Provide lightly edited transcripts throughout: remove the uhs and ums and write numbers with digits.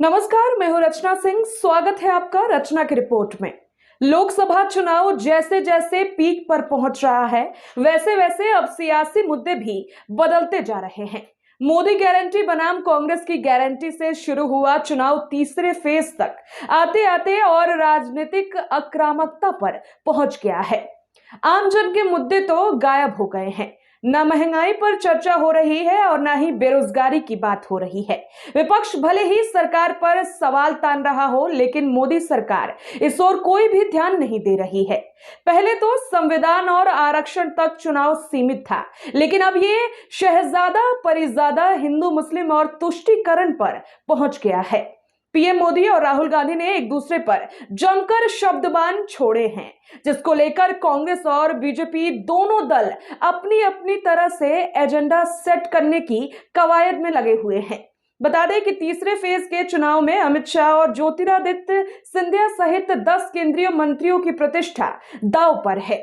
नमस्कार, मैं हूं रचना सिंह। स्वागत है आपका रचना की रिपोर्ट में। लोकसभा चुनाव जैसे जैसे पीक पर पहुंच रहा है, वैसे वैसे अब सियासी मुद्दे भी बदलते जा रहे हैं। मोदी गारंटी बनाम कांग्रेस की गारंटी से शुरू हुआ चुनाव तीसरे फेज तक आते आते और राजनीतिक आक्रामकता पर पहुंच गया है। आम जन के मुद्दे तो गायब हो गए हैं। न महंगाई पर चर्चा हो रही है और न ही बेरोजगारी की बात हो रही है। विपक्ष भले ही सरकार पर सवाल तान रहा हो, लेकिन मोदी सरकार इस ओर कोई भी ध्यान नहीं दे रही है। पहले तो संविधान और आरक्षण तक चुनाव सीमित था, लेकिन अब ये शहजादा परिजादा, हिंदू मुस्लिम और तुष्टीकरण पर पहुंच गया है। पीएम मोदी और राहुल गांधी ने एक दूसरे पर जमकर शब्दबाण छोड़े हैं, जिसको लेकर कांग्रेस और बीजेपी दोनों दल अपनी अपनी तरह से एजेंडा सेट करने की कवायद में लगे हुए हैं। बता दें कि तीसरे फेज के चुनाव में अमित शाह और ज्योतिरादित्य सिंधिया सहित 10 केंद्रीय मंत्रियों की प्रतिष्ठा दांव पर है,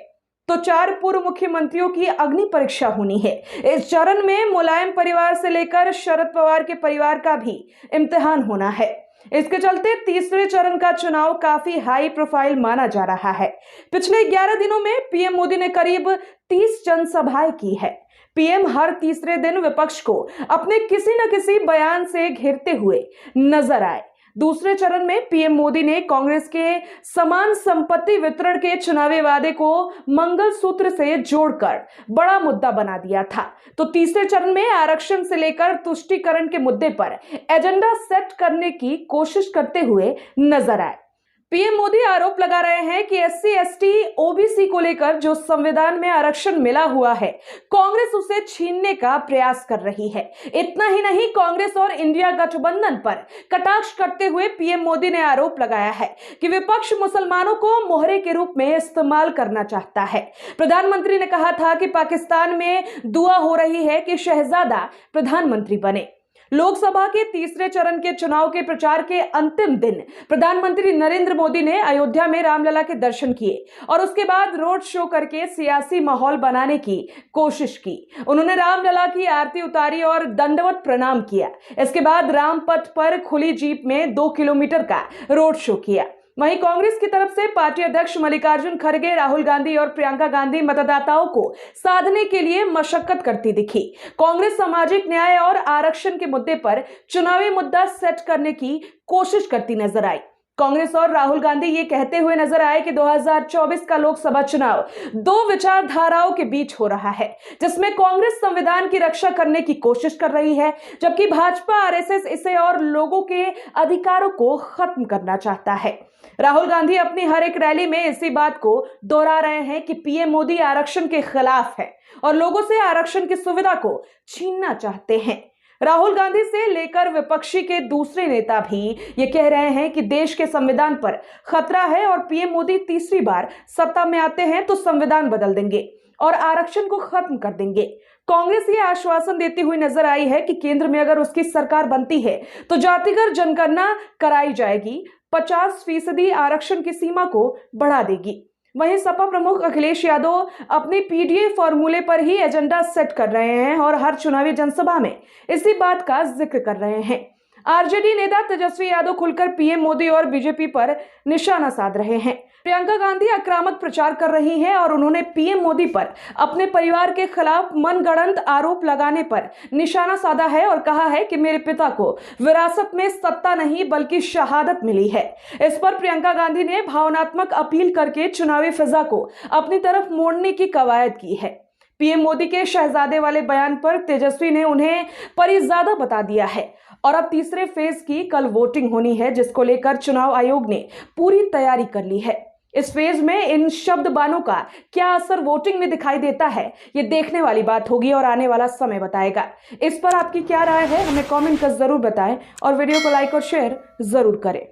तो 4 पूर्व मुख्यमंत्रियों की अग्नि परीक्षा होनी है। इस चरण में मुलायम परिवार से लेकर शरद पवार के परिवार का भी इम्तिहान होना है। इसके चलते तीसरे चरण का चुनाव काफी हाई प्रोफाइल माना जा रहा है। पिछले 11 दिनों में पीएम मोदी ने करीब 30 जनसभाएं की है। पीएम हर तीसरे दिन विपक्ष को अपने किसी न किसी बयान से घेरते हुए नजर आए। दूसरे चरण में पीएम मोदी ने कांग्रेस के समान संपत्ति वितरण के चुनावी वादे को मंगलसूत्र से जोड़कर बड़ा मुद्दा बना दिया था, तो तीसरे चरण में आरक्षण से लेकर तुष्टीकरण के मुद्दे पर एजेंडा सेट करने की कोशिश करते हुए नजर आए। पीएम मोदी आरोप लगा रहे हैं कि एससी, एसटी, ओबीसी को लेकर जो संविधान में आरक्षण मिला हुआ है, कांग्रेस उसे छीनने का प्रयास कर रही है। इतना ही नहीं, कांग्रेस और इंडिया गठबंधन पर कटाक्ष करते हुए पीएम मोदी ने आरोप लगाया है कि विपक्ष मुसलमानों को मोहरे के रूप में इस्तेमाल करना चाहता है। प्रधानमंत्री ने कहा था कि पाकिस्तान में दुआ हो रही है कि शहजादा प्रधानमंत्री बने। लोकसभा के तीसरे चरण के चुनाव के प्रचार के अंतिम दिन प्रधानमंत्री नरेंद्र मोदी ने अयोध्या में रामलला के दर्शन किए और उसके बाद रोड शो करके सियासी माहौल बनाने की कोशिश की। उन्होंने रामलला की आरती उतारी और दंडवत प्रणाम किया। इसके बाद रामपथ पर खुली जीप में 2 किलोमीटर का रोड शो किया। वहीं कांग्रेस की तरफ से पार्टी अध्यक्ष मल्लिकार्जुन खड़गे, राहुल गांधी और प्रियंका गांधी मतदाताओं को साधने के लिए मशक्कत करती दिखी। कांग्रेस सामाजिक न्याय और आरक्षण के मुद्दे पर चुनावी मुद्दा सेट करने की कोशिश करती नजर आई। कांग्रेस और राहुल गांधी ये कहते हुए नजर आए कि 2024 का लोकसभा चुनाव 2 विचारधाराओं के बीच हो रहा है, जिसमें कांग्रेस संविधान की रक्षा करने की कोशिश कर रही है, जबकि भाजपा आरएसएस इसे और लोगों के अधिकारों को खत्म करना चाहता है। राहुल गांधी अपनी हर एक रैली में इसी बात को दोहरा रहे हैं कि पीएम मोदी आरक्षण के खिलाफ है और लोगों से आरक्षण की सुविधा को छीनना चाहते हैं। राहुल गांधी से लेकर विपक्षी के दूसरे नेता भी ये कह रहे हैं कि देश के संविधान पर खतरा है और पीएम मोदी तीसरी बार सत्ता में आते हैं तो संविधान बदल देंगे और आरक्षण को खत्म कर देंगे। कांग्रेस ये आश्वासन देती हुई नजर आई है कि केंद्र में अगर उसकी सरकार बनती है तो जातिगत जनगणना कराई जाएगी, 50% आरक्षण की सीमा को बढ़ा देगी। वहीं सपा प्रमुख अखिलेश यादव अपनी पीडीए फॉर्मूले पर ही एजेंडा सेट कर रहे हैं और हर चुनावी जनसभा में इसी बात का जिक्र कर रहे हैं। आरजेडी नेता तेजस्वी यादव खुलकर पीएम मोदी और बीजेपी पर निशाना साध रहे हैं। प्रियंका गांधी आक्रामक प्रचार कर रही हैं और उन्होंने पीएम मोदी पर अपने परिवार के खिलाफ मनगढ़ंत आरोप लगाने पर निशाना साधा है और कहा है कि मेरे पिता को विरासत में सत्ता नहीं बल्कि शहादत मिली है। इस पर प्रियंका गांधी ने भावनात्मक अपील करके चुनावी फिजा को अपनी तरफ मोड़ने की कवायद की है। पीएम मोदी के शहजादे वाले बयान पर तेजस्वी ने उन्हें परिजादा बता दिया है और अब तीसरे फेज की कल वोटिंग होनी है, जिसको लेकर चुनाव आयोग ने पूरी तैयारी कर ली है। इस फेज में इन शब्दबाणों का क्या असर वोटिंग में दिखाई देता है, ये देखने वाली बात होगी और आने वाला समय बताएगा। इस पर आपकी क्या राय है, हमें कमेंट कर जरूर बताएं और वीडियो को लाइक और शेयर जरूर करें।